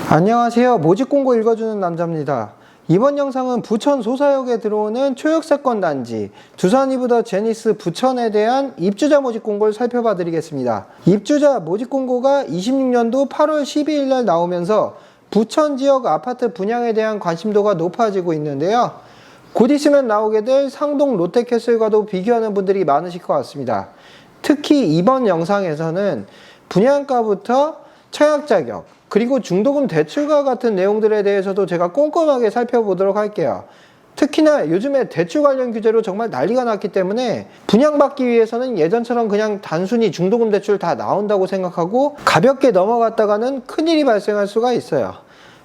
안녕하세요. 모집공고 읽어주는 남자입니다. 이번 영상은 부천 소사역에 들어오는 초역세권 단지 두산 이브더 제니스 부천에 대한 입주자 모집공고를 살펴봐 드리겠습니다. 입주자 모집공고가 26년도 8월 12일 날 나오면서 부천 지역 아파트 분양에 대한 관심도가 높아지고 있는데요. 곧 있으면 나오게 될 상동 롯데캐슬과도 비교하는 분들이 많으실 것 같습니다. 특히 이번 영상에서는 분양가부터 청약 자격, 그리고 중도금 대출과 같은 내용들에 대해서도 제가 꼼꼼하게 살펴보도록 할게요. 특히나 요즘에 대출 관련 규제로 정말 난리가 났기 때문에 분양받기 위해서는 예전처럼 그냥 단순히 중도금 대출 다 나온다고 생각하고 가볍게 넘어갔다가는 큰일이 발생할 수가 있어요.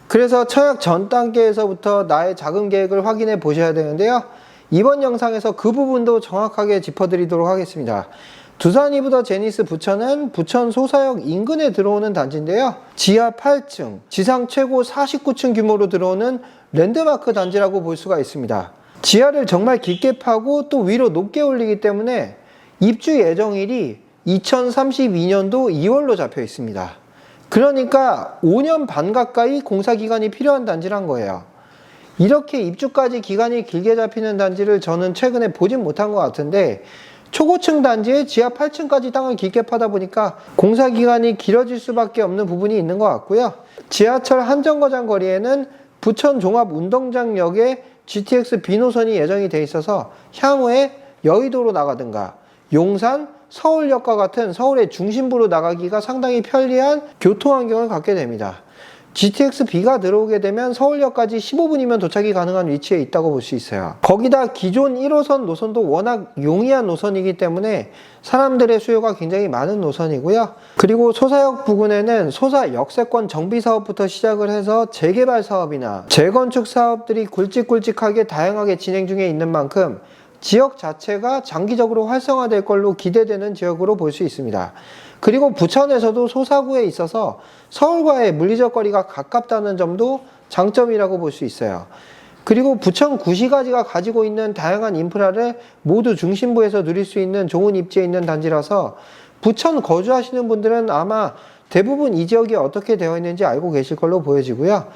그래서 청약 전 단계에서부터 나의 자금 계획을 확인해 보셔야 되는데요. 이번 영상에서 그 부분도 정확하게 짚어드리도록 하겠습니다. 두산 이브더 제니스 부천은 부천 소사역 인근에 들어오는 단지인데요. 지하 8층, 지상 최고 49층 규모로 들어오는 랜드마크 단지라고 볼 수가 있습니다. 지하를 정말 깊게 파고 또 위로 높게 올리기 때문에 입주 예정일이 2032년도 2월로 잡혀 있습니다. 그러니까 5년 반 가까이 공사 기간이 필요한 단지란 거예요. 이렇게 입주까지 기간이 길게 잡히는 단지를 저는 최근에 보진 못한 것 같은데 초고층 단지에 지하 8층까지 땅을 깊게 파다 보니까 공사 기간이 길어질 수밖에 없는 부분이 있는 것 같고요. 지하철 한정거장 거리에는 부천 종합운동장역에 GTX B노선이 예정이 돼 있어서 향후에 여의도로 나가든가 용산, 서울역과 같은 서울의 중심부로 나가기가 상당히 편리한 교통환경을 갖게 됩니다. GTX B가 들어오게 되면 서울역까지 15분이면 도착이 가능한 위치에 있다고 볼 수 있어요. 거기다 기존 1호선 노선도 워낙 용이한 노선이기 때문에 사람들의 수요가 굉장히 많은 노선이고요. 그리고 소사역 부근에는 소사 역세권 정비 사업부터 시작을 해서 재개발 사업이나 재건축 사업들이 굵직굵직하게 다양하게 진행 중에 있는 만큼 지역 자체가 장기적으로 활성화될 걸로 기대되는 지역으로 볼 수 있습니다. 그리고 부천에서도 소사구에 있어서 서울과의 물리적 거리가 가깝다는 점도 장점이라고 볼 수 있어요. 그리고 부천 구시가지가 가지고 있는 다양한 인프라를 모두 중심부에서 누릴 수 있는 좋은 입지에 있는 단지라서 부천 거주하시는 분들은 아마 대부분 이 지역이 어떻게 되어 있는지 알고 계실 걸로 보여지고요.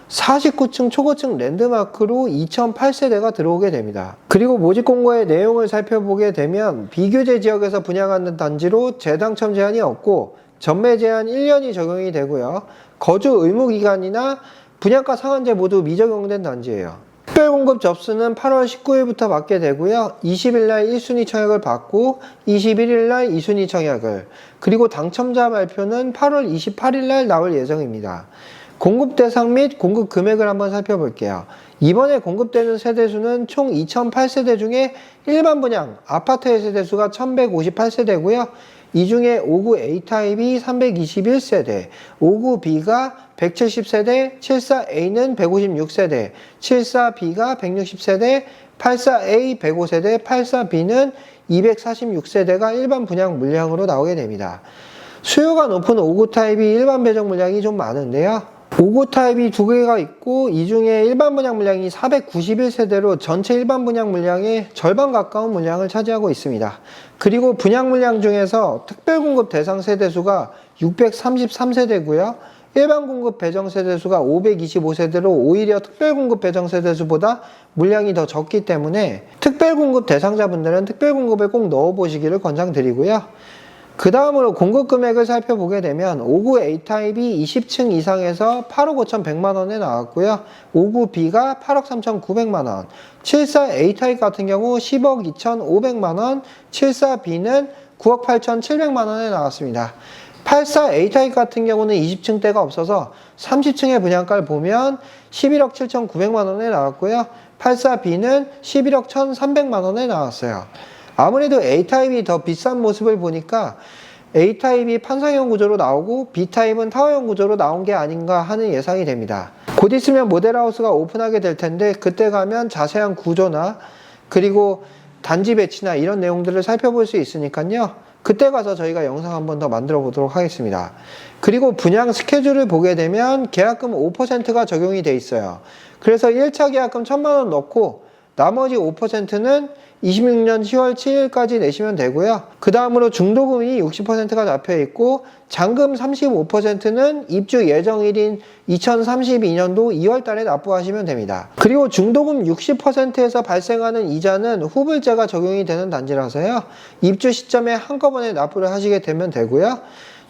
49층 초고층 랜드마크로 2008세대가 들어오게 됩니다. 그리고 모집공고의 내용을 살펴보게 되면 비규제 지역에서 분양하는 단지로 재당첨 제한이 없고 전매 제한 1년이 적용이 되고요. 거주 의무기간이나 분양가 상한제 모두 미적용된 단지예요. 특별공급 접수는 8월 19일부터 받게 되고요. 20일날 1순위 청약을 받고 21일날 2순위 청약을, 그리고 당첨자 발표는 8월 28일날 나올 예정입니다. 공급 대상 및 공급 금액을 한번 살펴볼게요. 이번에 공급되는 세대수는 총 2008세대 중에 일반 분양 아파트의 세대수가 1158세대고요. 이 중에 59 A타입이 321세대, 59 B가 170세대, 74 A는 156세대, 74 B가 160세대, 84 A 105세대, 84 B는 246세대가 일반 분양 물량으로 나오게 됩니다. 수요가 높은 59 타입이 일반 배정 물량이 좀 많은데요. 59 타입이 두 개가 있고 이 중에 일반 분양 물량이 491세대로 전체 일반 분양 물량의 절반 가까운 물량을 차지하고 있습니다. 그리고 분양 물량 중에서 특별공급 대상 세대수가 633세대고요. 일반 공급 배정 세대수가 525세대로 오히려 특별공급 배정 세대수보다 물량이 더 적기 때문에 특별공급 대상자분들은 특별공급에 꼭 넣어보시기를 권장드리고요. 그 다음으로 공급 금액을 살펴보게 되면 59 A타입이 20층 이상에서 8억 5,100만원에 나왔고요. 59 B가 8억 3,900만원, 74 A타입 같은 경우 10억 2,500만원, 74 B는 9억 8,700만원에 나왔습니다. 84 A타입 같은 경우는 20층대가 없어서 30층의 분양가를 보면 11억 7,900만원에 나왔고요. 84 B는 11억 1,300만원에 나왔어요. 아무래도 A타입이 더 비싼 모습을 보니까 A타입이 판상형 구조로 나오고 B타입은 타워형 구조로 나온 게 아닌가 하는 예상이 됩니다. 곧 있으면 모델하우스가 오픈하게 될 텐데 그때 가면 자세한 구조나 그리고 단지 배치나 이런 내용들을 살펴볼 수 있으니까요. 그때 가서 저희가 영상 한 번 더 만들어 보도록 하겠습니다. 그리고 분양 스케줄을 보게 되면 계약금 5%가 적용이 돼 있어요. 그래서 1차 계약금 1,000만원 넣고 나머지 5%는 26년 10월 7일까지 내시면 되고요. 그 다음으로 중도금이 60%가 잡혀 있고 잔금 35%는 입주 예정일인 2032년도 2월 달에 납부하시면 됩니다. 그리고 중도금 60%에서 발생하는 이자는 후불제가 적용이 되는 단지라서요. 입주 시점에 한꺼번에 납부를 하시게 되면 되고요.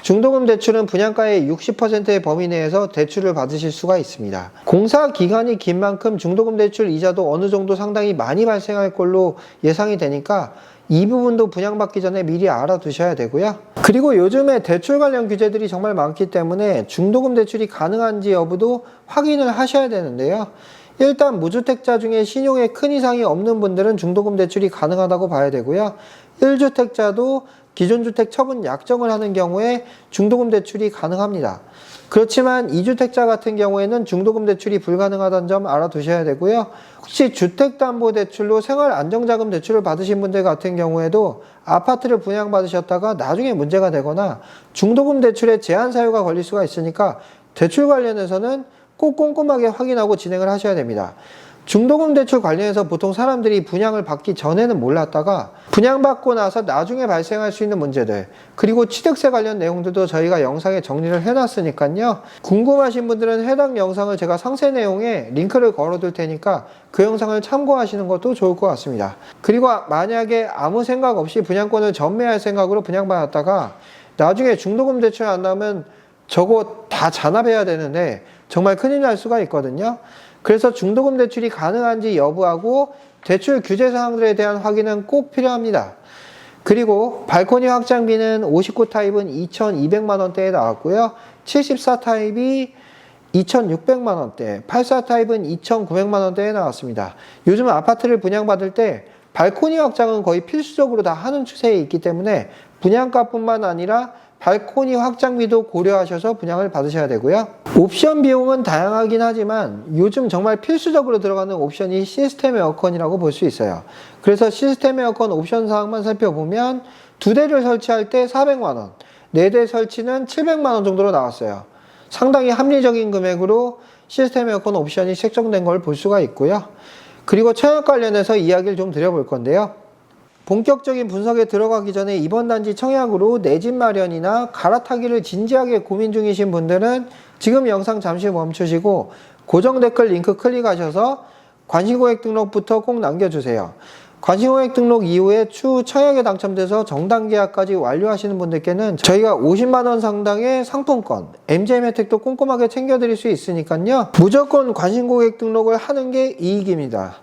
중도금 대출은 분양가의 60%의 범위 내에서 대출을 받으실 수가 있습니다. 공사 기간이 긴 만큼 중도금 대출 이자도 어느 정도 상당히 많이 발생할 걸로 예상이 되니까 이 부분도 분양받기 전에 미리 알아두셔야 되고요. 그리고 요즘에 대출 관련 규제들이 정말 많기 때문에 중도금 대출이 가능한지 여부도 확인을 하셔야 되는데요. 일단 무주택자 중에 신용에 큰 이상이 없는 분들은 중도금 대출이 가능하다고 봐야 되고요. 1주택자도 기존 주택 처분 약정을 하는 경우에 중도금 대출이 가능합니다. 그렇지만 2주택자 같은 경우에는 중도금 대출이 불가능하다는 점 알아두셔야 되고요. 혹시 주택담보대출로 생활안정자금 대출을 받으신 분들 같은 경우에도 아파트를 분양받으셨다가 나중에 문제가 되거나 중도금 대출에 제한 사유가 걸릴 수가 있으니까 대출 관련해서는 꼭 꼼꼼하게 확인하고 진행을 하셔야 됩니다. 중도금 대출 관련해서 보통 사람들이 분양을 받기 전에는 몰랐다가 분양받고 나서 나중에 발생할 수 있는 문제들, 그리고 취득세 관련 내용들도 저희가 영상에 정리를 해놨으니까요. 궁금하신 분들은 해당 영상을 제가 상세 내용에 링크를 걸어둘 테니까 그 영상을 참고하시는 것도 좋을 것 같습니다. 그리고 만약에 아무 생각 없이 분양권을 전매할 생각으로 분양받았다가 나중에 중도금 대출 안 나오면 저거 다 잔압해야 되는데 정말 큰일 날 수가 있거든요. 그래서 중도금 대출이 가능한지 여부하고 대출 규제 사항들에 대한 확인은 꼭 필요합니다. 그리고 발코니 확장비는 59 타입은 2,200만 원대에 나왔고요. 74 타입이 2,600만 원대, 84 타입은 2,900만 원대에 나왔습니다. 요즘 아파트를 분양받을 때 발코니 확장은 거의 필수적으로 다 하는 추세에 있기 때문에 분양가뿐만 아니라 발코니 확장비도 고려하셔서 분양을 받으셔야 되고요. 옵션 비용은 다양하긴 하지만 요즘 정말 필수적으로 들어가는 옵션이 시스템 에어컨이라고 볼 수 있어요. 그래서 시스템 에어컨 옵션 사항만 살펴보면 2대를 설치할 때 400만 원, 4대 설치는 700만 원 정도로 나왔어요. 상당히 합리적인 금액으로 시스템 에어컨 옵션이 책정된 걸 볼 수가 있고요. 그리고 청약 관련해서 이야기를 좀 드려볼 건데요. 본격적인 분석에 들어가기 전에 이번 단지 청약으로 내 집 마련이나 갈아타기를 진지하게 고민 중이신 분들은 지금 영상 잠시 멈추시고 고정 댓글 링크 클릭하셔서 관심고객 등록부터 꼭 남겨주세요. 관심고객 등록 이후에 추후 청약에 당첨돼서 정당 계약까지 완료하시는 분들께는 저희가 50만 원 상당의 상품권, MGM 혜택도 꼼꼼하게 챙겨드릴 수 있으니까요. 무조건 관심고객 등록을 하는 게 이익입니다.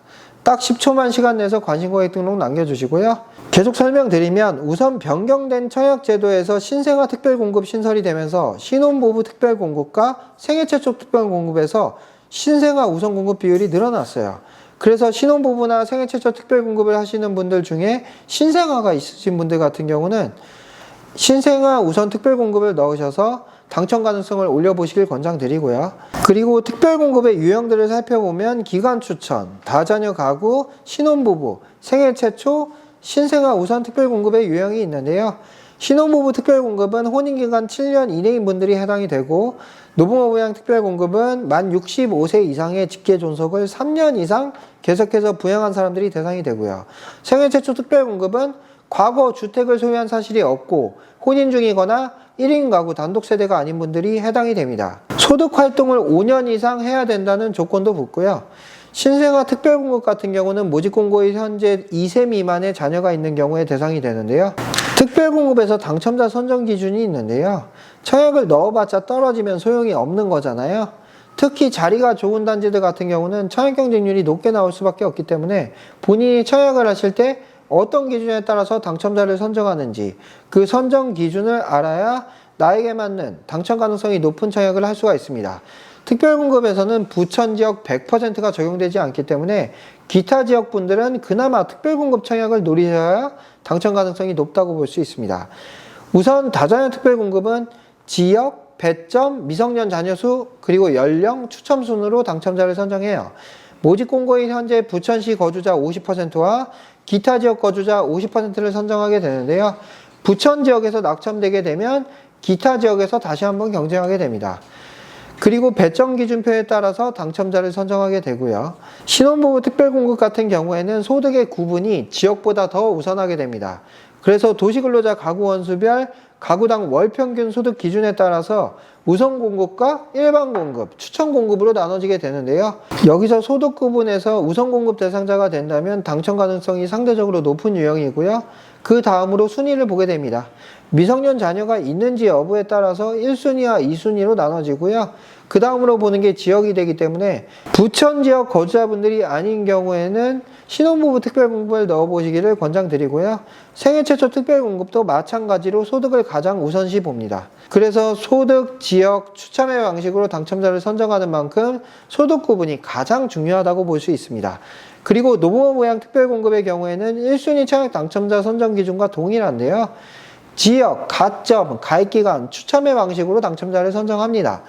딱 10초만 시간 내서 관심고객 등록 남겨주시고요. 계속 설명드리면 우선 변경된 청약제도에서 신생아 특별공급 신설이 되면서 신혼부부 특별공급과 생애 최초 특별공급에서 신생아 우선 공급 비율이 늘어났어요. 그래서 신혼부부나 생애 최초 특별공급을 하시는 분들 중에 신생아가 있으신 분들 같은 경우는 신생아 우선 특별공급을 넣으셔서 당첨 가능성을 올려보시길 권장드리고요. 그리고 특별공급의 유형들을 살펴보면 기간 추천, 다자녀 가구, 신혼부부, 생애 최초, 신생아 우선 특별공급의 유형이 있는데요. 신혼부부 특별공급은 혼인기간 7년 이내인 분들이 해당이 되고 노부모 부양 특별공급은 만 65세 이상의 직계존속을 3년 이상 계속해서 부양한 사람들이 대상이 되고요. 생애 최초 특별공급은 과거 주택을 소유한 사실이 없고 혼인 중이거나 1인 가구 단독 세대가 아닌 분들이 해당이 됩니다. 소득 활동을 5년 이상 해야 된다는 조건도 붙고요. 신생아 특별공급 같은 경우는 모집공고일 현재 2세 미만의 자녀가 있는 경우에 대상이 되는데요. 특별공급에서 당첨자 선정 기준이 있는데요. 청약을 넣어봤자 떨어지면 소용이 없는 거잖아요. 특히 자리가 좋은 단지들 같은 경우는 청약 경쟁률이 높게 나올 수밖에 없기 때문에 본인이 청약을 하실 때 어떤 기준에 따라서 당첨자를 선정하는지 그 선정 기준을 알아야 나에게 맞는 당첨 가능성이 높은 청약을 할 수가 있습니다. 특별공급에서는 부천 지역 100%가 적용되지 않기 때문에 기타 지역 분들은 그나마 특별공급 청약을 노리셔야 당첨 가능성이 높다고 볼 수 있습니다. 우선 다자녀 특별공급은 지역, 배점, 미성년 자녀 수, 그리고 연령, 추첨 순으로 당첨자를 선정해요. 모집공고인 현재 부천시 거주자 50%와 기타 지역 거주자 50%를 선정하게 되는데요. 부천 지역에서 낙첨되게 되면 기타 지역에서 다시 한번 경쟁하게 됩니다. 그리고 배정 기준표에 따라서 당첨자를 선정하게 되고요. 신혼부부 특별공급 같은 경우에는 소득의 구분이 지역보다 더 우선하게 됩니다. 그래서 도시근로자 가구 원수별 가구당 월평균 소득 기준에 따라서 우선 공급과 일반 공급, 추천 공급으로 나눠지게 되는데요. 여기서 소득 구분에서 우선 공급 대상자가 된다면 당첨 가능성이 상대적으로 높은 유형이고요. 그 다음으로 순위를 보게 됩니다. 미성년 자녀가 있는지 여부에 따라서 1순위와 2순위로 나눠지고요. 그 다음으로 보는 게 지역이 되기 때문에 부천 지역 거주자분들이 아닌 경우에는 신혼부부 특별공급을 넣어보시기를 권장드리고요. 생애 최초 특별공급도 마찬가지로 소득을 가장 우선시 봅니다. 그래서 소득, 지역, 추첨의 방식으로 당첨자를 선정하는 만큼 소득 구분이 가장 중요하다고 볼 수 있습니다. 그리고 노부모 모양 특별공급의 경우에는 1순위 청약 당첨자 선정 기준과 동일한데요. 지역, 가점, 가입기간, 추첨의 방식으로 당첨자를 선정합니다.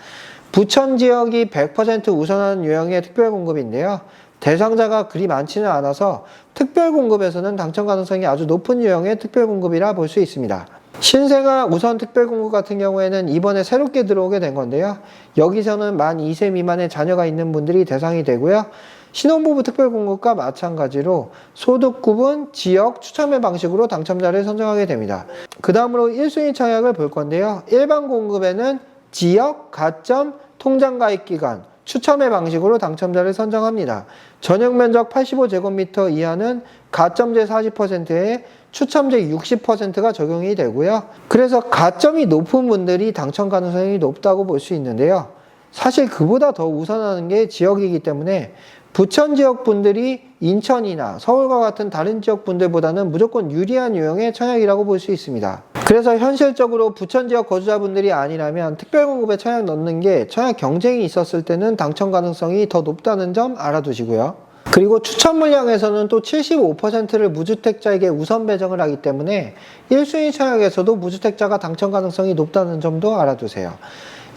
부천 지역이 100% 우선하는 유형의 특별공급인데요. 대상자가 그리 많지는 않아서 특별공급에서는 당첨 가능성이 아주 높은 유형의 특별공급이라 볼 수 있습니다. 신생아 우선 특별공급 같은 경우에는 이번에 새롭게 들어오게 된 건데요. 여기서는 만 2세 미만의 자녀가 있는 분들이 대상이 되고요. 신혼부부 특별공급과 마찬가지로 소득 구분, 지역, 추첨의 방식으로 당첨자를 선정하게 됩니다. 그 다음으로 1순위 청약을 볼 건데요. 일반 공급에는 지역, 가점, 통장 가입 기간, 추첨의 방식으로 당첨자를 선정합니다. 전용 면적 85제곱미터 이하는 가점제 40%에 추첨제 60%가 적용이 되고요. 그래서 가점이 높은 분들이 당첨 가능성이 높다고 볼 수 있는데요. 사실 그보다 더 우선하는 게 지역이기 때문에 부천 지역 분들이 인천이나 서울과 같은 다른 지역 분들보다는 무조건 유리한 유형의 청약이라고 볼 수 있습니다. 그래서 현실적으로 부천 지역 거주자분들이 아니라면 특별공급에 청약 넣는 게 청약 경쟁이 있었을 때는 당첨 가능성이 더 높다는 점 알아두시고요. 그리고 추천 물량에서는 또 75%를 무주택자에게 우선 배정을 하기 때문에 1순위 청약에서도 무주택자가 당첨 가능성이 높다는 점도 알아두세요.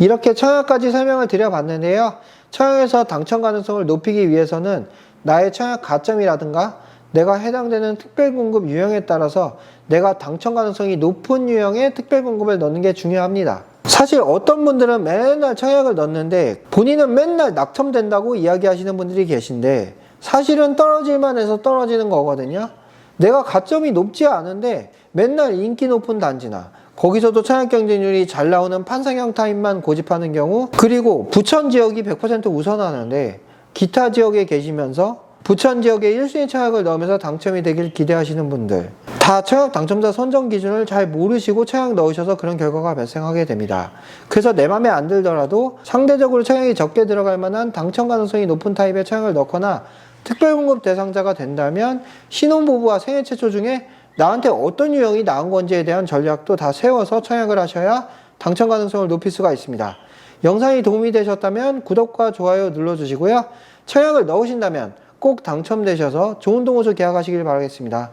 이렇게 청약까지 설명을 드려봤는데요. 청약에서 당첨 가능성을 높이기 위해서는 나의 청약 가점이라든가 내가 해당되는 특별공급 유형에 따라서 내가 당첨 가능성이 높은 유형의 특별공급을 넣는 게 중요합니다. 사실 어떤 분들은 맨날 청약을 넣는데 본인은 맨날 낙첨된다고 이야기하시는 분들이 계신데 사실은 떨어질만 해서 떨어지는 거거든요. 내가 가점이 높지 않은데 맨날 인기 높은 단지나 거기서도 청약 경쟁률이 잘 나오는 판상형 타입만 고집하는 경우, 그리고 부천 지역이 100% 우선하는데 기타 지역에 계시면서 부천 지역에 1순위 청약을 넣으면서 당첨이 되길 기대하시는 분들, 다 청약 당첨자 선정 기준을 잘 모르시고 청약 넣으셔서 그런 결과가 발생하게 됩니다. 그래서 내 맘에 안 들더라도 상대적으로 청약이 적게 들어갈 만한 당첨 가능성이 높은 타입의 청약을 넣거나 특별공급 대상자가 된다면 신혼부부와 생애 최초 중에 나한테 어떤 유형이 나은 건지에 대한 전략도 다 세워서 청약을 하셔야 당첨 가능성을 높일 수가 있습니다. 영상이 도움이 되셨다면 구독과 좋아요 눌러주시고요. 청약을 넣으신다면 꼭 당첨되셔서 좋은 동호수 계약하시길 바라겠습니다.